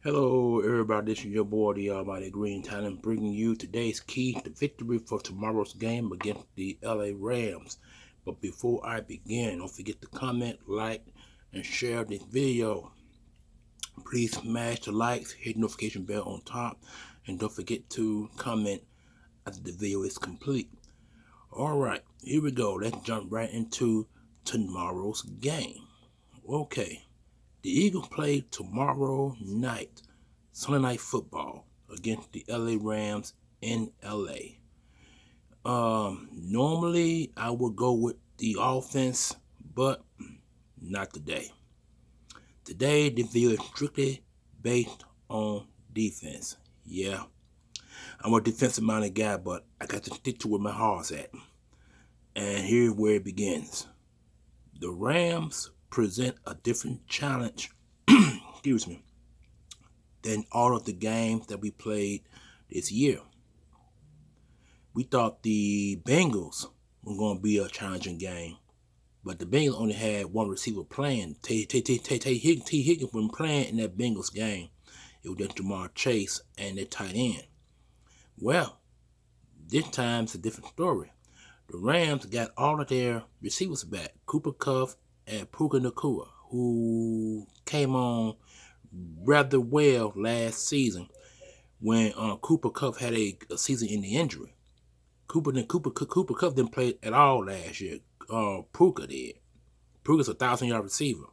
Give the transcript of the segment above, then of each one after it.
Hello, everybody. This is your boy, the Almighty Green Talent, bringing you today's key to victory for tomorrow's game against the LA Rams. But before I begin, don't forget to comment, like, and share this video. Please smash the likes, hit the notification bell on top, and don't forget to comment after the video is complete. Alright, here we go. Let's jump right into tomorrow's game. Okay, the Eagles play tomorrow night, Sunday Night Football, against the LA Rams in LA. Normally I would go with the offense, but not today. Today the video is strictly based on defense. Yeah, I'm a defensive-minded guy, but I got to stick to where my heart's at. And here's where it begins. The Rams present a different challenge, excuse me, than all of the games that we played this year. We thought the Bengals were going to be a challenging game, but the Bengals only had one receiver playing. T. Higgins wasn't playing in that Bengals game. It was just Jamar Chase and their tight end. Well, this time it's a different story. The Rams got all of their receivers back, Cooper Kupp and Puka Nacua, who came on rather well last season when Cooper Kupp had a season-ending injury. Cooper Kupp didn't play at all last year. Puka did. Puka's a 1,000-yard receiver.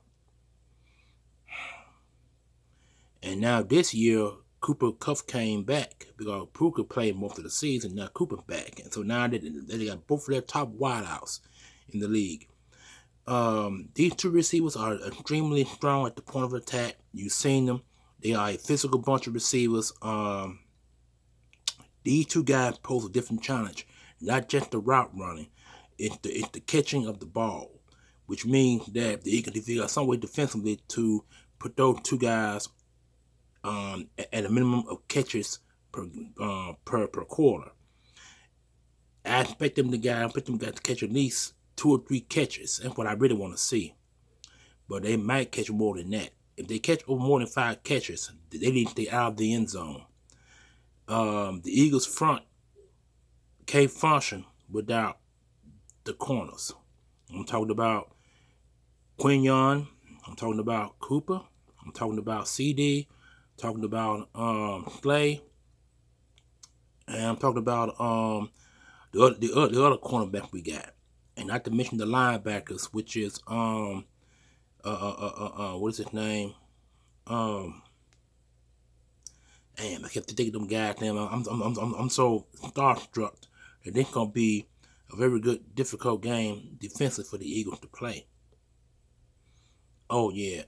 And now this year, Cooper Kupp came back because Puka played most of the season. Now Cooper's back. And so now they got both of their top wideouts in the league. These two receivers are extremely strong at the point of attack. You've seen them. They are a physical bunch of receivers. These two guys pose a different challenge. Not just the route running. It's the catching of the ball. Which means that they can figure out some way defensively to put those two guys at a minimum of catches per quarter. I expect them to catch at least 2 or 3 catches. That's what I really want to see. But they might catch more than that. If they catch more than 5 catches, they need to stay out of the end zone. The Eagles' front can't function without the corners. I'm talking about Quinion. I'm talking about Cooper. I'm talking about CD. I'm talking about Slay. And I'm talking about the other cornerback we got. And not to mention the linebackers, which is what is his name? Damn, I kept thinking of them guys. Damn, I'm so starstruck that this gonna be a very good, difficult game defensively for the Eagles to play. Oh yeah,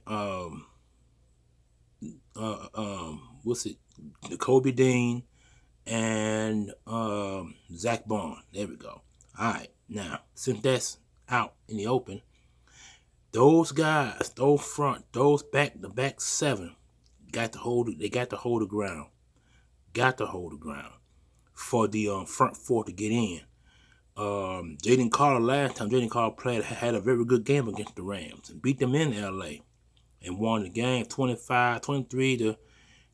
what's it? Kobe Dean and Zach Bond. There we go. All right, now since that's out in the open, those guys, those front, the back 7, got to hold the ground. Got to hold the ground for the front 4 to get in. Jaden Carter last time, had a very good game against the Rams and beat them in LA and won the game 23 to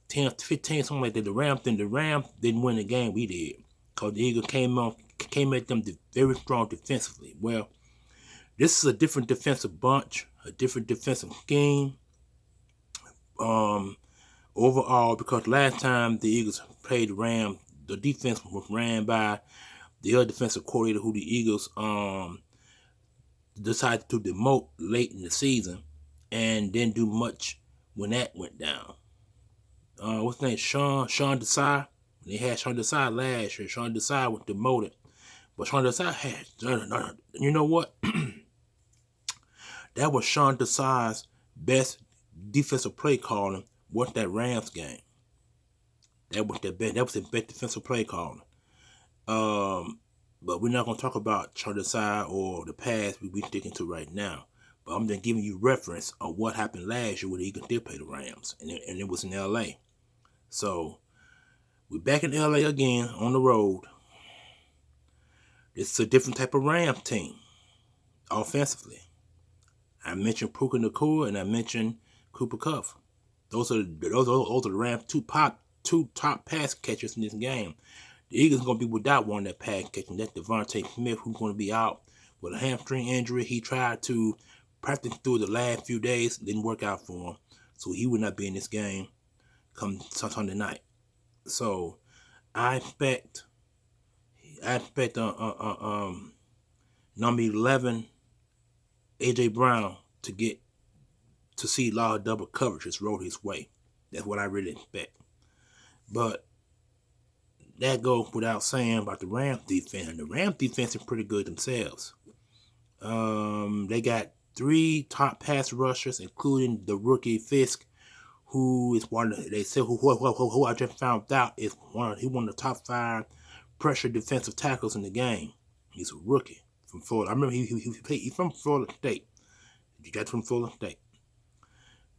10, 15, something like that. The Rams didn't win the game, we did. Because the Eagles came at them very strong defensively. Well, this is a different defensive bunch, a different defensive scheme. Overall, because last time the Eagles played the Rams, the defense was ran by the other defensive coordinator who the Eagles decided to demote late in the season and didn't do much when that went down. What's his name? Sean Desai. They had Sean Desai last year. Sean Desai was demoted. But Sean Desai had, you know what? That was Sean Desai's best defensive play calling was that Rams game. That was his best defensive play calling. But we're not going to talk about Sean Desai or the past we're sticking to right now. But I'm just giving you reference of what happened last year when the Eagles did play the Rams. And it was in LA. So, we're back in LA again on the road. It's a different type of Rams team offensively. I mentioned Puka Nacua and I mentioned Cooper Kupp. Those are the Rams' two top pass catchers in this game. The Eagles are going to be without one of that pass catching. That's Devontae Smith, who's going to be out with a hamstring injury. He tried to practice through the last few days, didn't work out for him, so he will not be in this game come Sunday night. So I expect number 11 AJ Brown to see a lot of double coverages roll his way. That's what I really expect. But that goes without saying about the Rams defense. The Rams defense is pretty good themselves. They got 3 top pass rushers, including the rookie Fisk, who is one of who I just found out is one of the top 5 pressure defensive tackles in the game. He's a rookie from Florida. I remember he's from Florida State. He got from Florida State.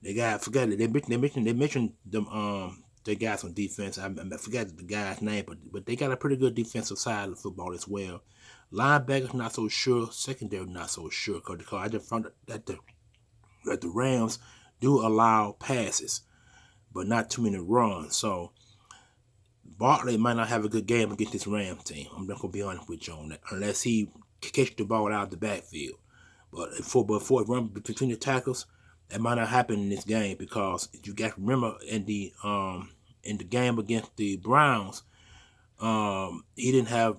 They mentioned them the guys on defense. I forgot the guy's name, but they got a pretty good defensive side of football as well. Linebackers not so sure. Secondary not so sure because I just found out that the Rams do allow passes, but not too many runs. So Barkley might not have a good game against this Rams team. I'm not gonna be honest with you on that, unless he catch the ball out of the backfield. But for run between the tackles, that might not happen in this game because you got to remember in the game against the Browns, he didn't have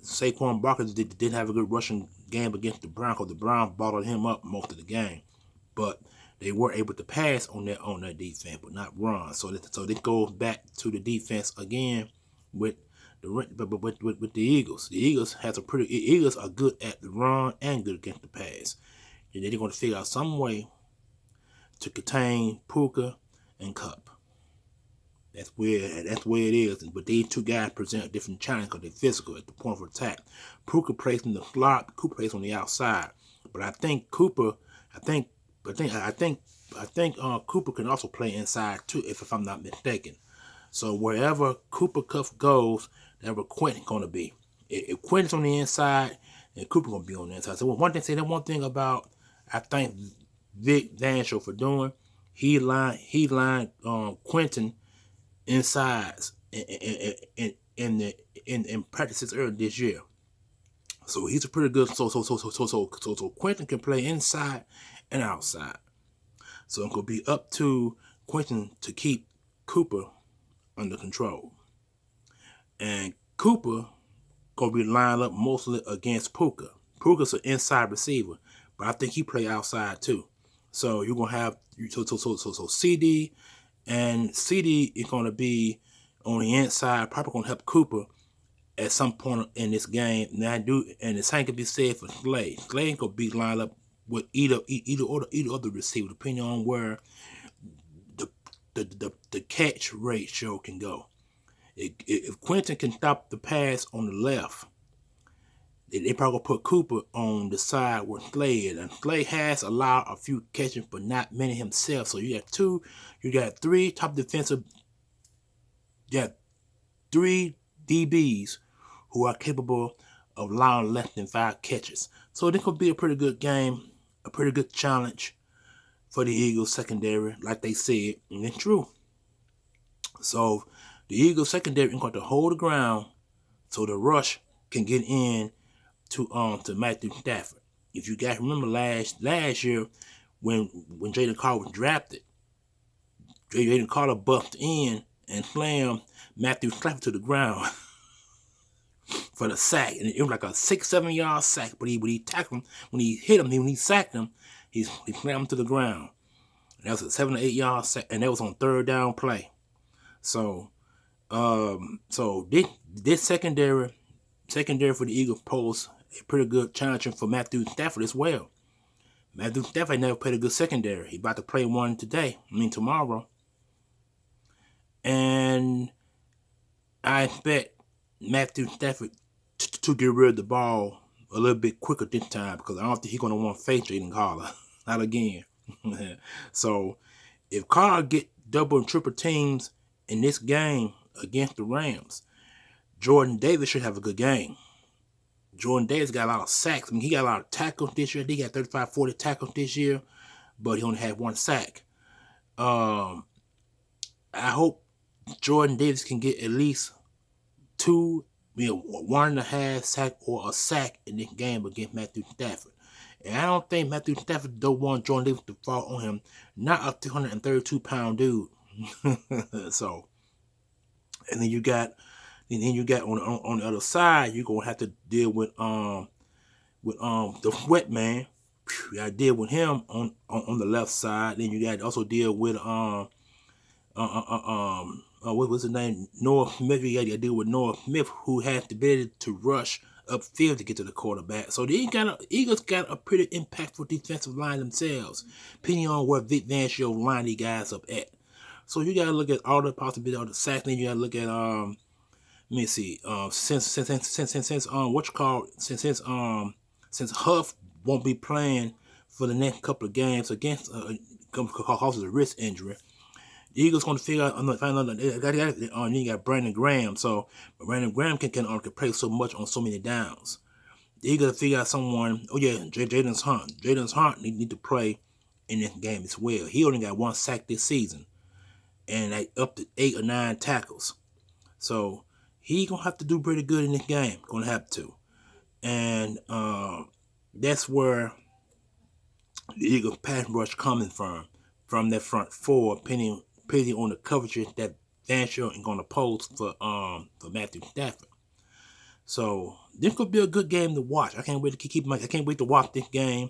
Saquon Barkley didn't have a good rushing game against the Browns because the Browns bottled him up most of the game. But they were able to pass on their defense, but not run. So this goes back to the defense again with the Eagles. The Eagles Eagles are good at the run and good against the pass. And they're going to figure out some way to contain Puka and Kupp. That's where it is. But these two guys present a different challenge because they're physical at the point of attack. Puka plays in the slot. Cooper plays on the outside. But I think Cooper can also play inside too, if I'm not mistaken. So wherever Cooper Kupp goes, that's where Quentin's going to be. If Quentin's on the inside, then Cooper's going to be on the inside. So one thing about I thank Vic Dancho for doing, he lined Quentin inside in practices earlier this year. So he's a pretty good. So Quentin can play inside and outside. So it's gonna be up to Quentin to keep Cooper under control. And Cooper gonna be lined up mostly against Puka. Puka's an inside receiver, but I think he play outside too. So you're gonna have CD is gonna be on the inside, probably gonna help Cooper at some point in this game. And the same can be said for Slay. Slay ain't gonna be lined up with either other receiver, depending on where the catch ratio can go. If Quentin can stop the pass on the left, they probably gonna put Cooper on the side where Slay is. And Slay has allowed a few catches, but not many himself. So you got 3 top defensive, you got 3 DBs who are capable of allowing less than 5 catches. So this could be a pretty good game, a pretty good challenge for the Eagles secondary, like they said, and it's true. So the Eagles secondary is going to hold the ground so the rush can get in to Matthew Stafford. If you guys remember last year when Jalen Carter was drafted, Jalen Carter buffed in and slammed Matthew Stafford to the ground for the sack, and it was like a 6-7 yard sack. But when he tackled him, when he sacked him, he slammed him to the ground. And that was a 7 or 8 yard sack, and that was on 3rd down play. So, this secondary for the Eagles pose a pretty good challenge for Matthew Stafford as well. Matthew Stafford never played a good secondary. He's about to play one tomorrow. And I expect Matthew Stafford to get rid of the ball a little bit quicker this time because I don't think he's going to want to face Jalen Carter. Not again. So if Carter get double and triple teams in this game against the Rams, Jordan Davis should have a good game. Jordan Davis got a lot of sacks. I mean, he got a lot of tackles this year. He got 35-40 tackles this year, but he only had 1 sack. I hope Jordan Davis can get at least two, 1.5 sack or a sack in this game against Matthew Stafford. And I don't think Matthew Stafford don't want Jordan Davis to fall on him. Not a 332-pound dude. So, and then you got on the other side, you're gonna have to deal with the wet man. You gotta deal with him on the left side. Then you got to also deal with what was his name? Noah Smith. You got to deal with Noah Smith, who has the ability to rush upfield to get to the quarterback. So the Eagles got a pretty impactful defensive line themselves, depending on where Vic Fangio line these guys up at. So you got to look at all the possibilities of the sacks. Then you got to look at let me see. Since Huff won't be playing for the next couple of games against because of the wrist injury, the Eagles going to figure out. You got Brandon Graham, so Brandon Graham can play so much on so many downs. The Eagles figure out someone. Oh yeah, Jaden's Hunt. Jaden's Hunt need to play in this game as well. He only got one sack this season, and like up to 8 or 9 tackles. So he gonna have to do pretty good in this game. Gonna have to, and that's where the Eagles pass rush coming from that front four, depending on the coverages that Fangio is gonna post for Matthew Stafford. So this could be a good game to watch. I can't wait to watch this game,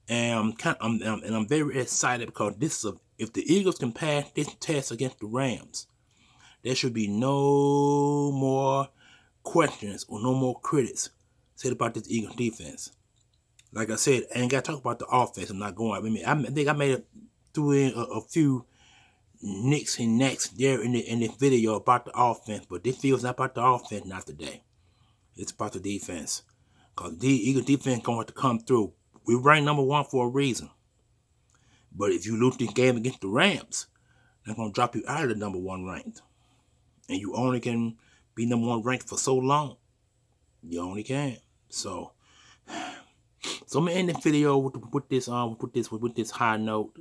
and I'm very excited because if the Eagles can pass this test against the Rams, there should be no more questions or no more critics said about this Eagles defense. Like I said, I ain't got to talk about the offense. I'm not going. I think I made it through in a few nicks and knacks there in this video about the offense, but this video's not about the offense, not today. It's about the defense. Because the Eagles defense going to have to come through. We ranked number 1 for a reason. But if you lose this game against the Rams, they're going to drop you out of the number 1 ranked. And you only can be number 1 ranked for so long. You only can. So I'm gonna end this video with this high note.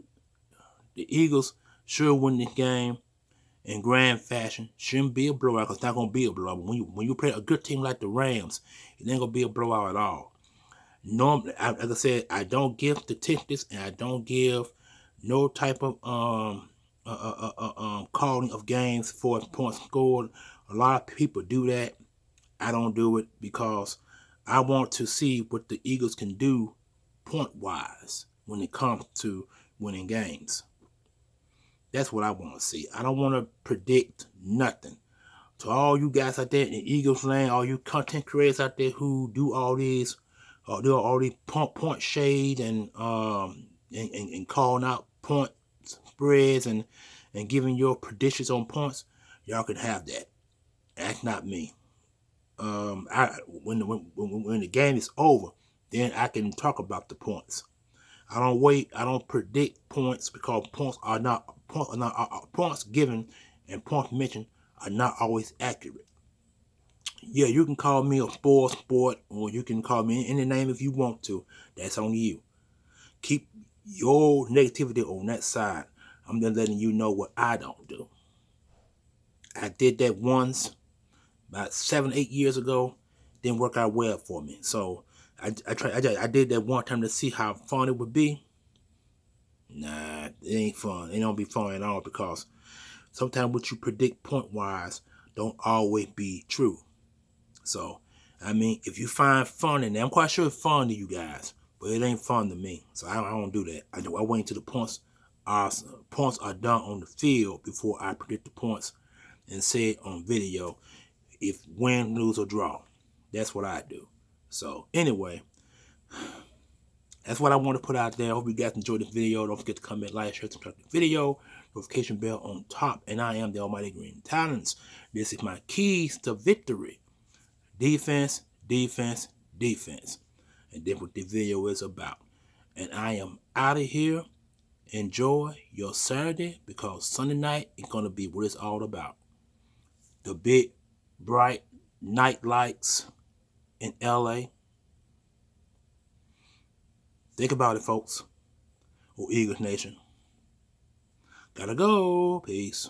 The Eagles should win this game in grand fashion. Shouldn't be a blowout because it's not gonna be a blowout. But when you play a good team like the Rams, it ain't gonna be a blowout at all. Normally, like I said, I don't give statistics and I don't give no type of calling of games for points scored. A lot of people do that. I don't do it because I want to see what the Eagles can do point-wise when it comes to winning games. That's what I want to see. I don't want to predict nothing. To all you guys out there in the Eagles land, all you content creators out there who do all these point shade and calling out point spreads and giving your predictions on points, y'all can have that. That's not me. When the game is over, then I can talk about the points. I don't predict points because points given and points mentioned are not always accurate. Yeah, you can call me a sport, or you can call me any name if you want to. That's on you. Keep your negativity on that side. I'm just letting you know what I don't do. I did that once about 7-8 years ago. Didn't work out well for me. So I did that one time to see how fun it would be. Nah, it ain't fun. It don't be fun at all because sometimes what you predict point-wise don't always be true. So, if you find fun in there, I'm quite sure it's fun to you guys, but it ain't fun to me. So I don't do that. I wait until the points are done on the field before I predict the points and say it on video if win, lose, or draw. That's what I do. So anyway, that's what I want to put out there. I hope you guys enjoyed this video. Don't forget to comment, like, share, subscribe to the video. Notification bell on top. And I am the Almighty Green Talents. This is my keys to victory. Defense, defense, defense. And that's what the video is about. And I am out of here. Enjoy your Saturday because Sunday night is going to be what it's all about. The big, bright night lights in LA. Think about it, folks. Or Eagles Nation. Gotta go. Peace.